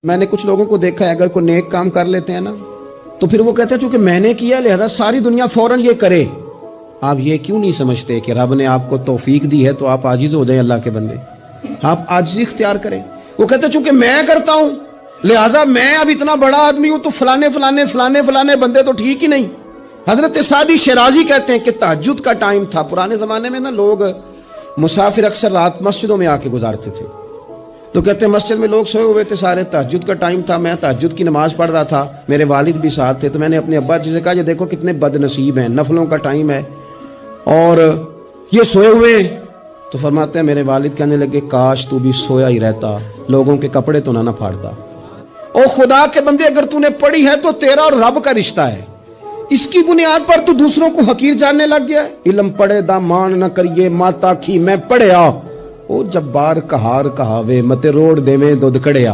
میں نے کچھ لوگوں کو دیکھا ہے اگر کوئی نیک کام کر لیتے ہیں نا تو پھر وہ کہتے ہیں چونکہ میں نے کیا لہذا ساری دنیا فوراً یہ کرے. آپ یہ کیوں نہیں سمجھتے کہ رب نے آپ کو توفیق دی ہے تو آپ عاجز ہو جائیں اللہ کے بندے, آپ عاجزی اختیار کریں. وہ کہتے ہیں چونکہ میں کرتا ہوں لہذا میں اب اتنا بڑا آدمی ہوں تو فلانے بندے تو ٹھیک ہی نہیں. حضرت سعدی شیرازی کہتے ہیں کہ تہجد کا ٹائم تھا. پرانے زمانے میں نا لوگ مسافر اکثر رات مسجدوں میں آ کے گزارتے تھے, تو کہتے ہیں مسجد میں لوگ سوئے ہوئے تھے سارے, تہجد کا ٹائم تھا, میں تہجد کی نماز پڑھ رہا تھا, میرے والد بھی ساتھ تھے. تو میں نے اپنے ابا جی سے کہا یہ دیکھو کتنے بد نصیب ہیں, نفلوں کا ٹائم ہے اور یہ سوئے ہوئے ہیں. تو فرماتے ہیں میرے والد کہنے لگے کاش تو بھی سویا ہی رہتا, لوگوں کے کپڑے تو نہ پھاڑتا. او خدا کے بندے اگر تو نے پڑھی ہے تو تیرا اور رب کا رشتہ ہے, اس کی بنیاد پر تو دوسروں کو حقیر جاننے لگ گیا. علم پڑھے دا مان نہ کریے ماتا کی میں پڑھیا, او جبار کہار کہاوے متے روڑ دے میں دودھ کڑیا.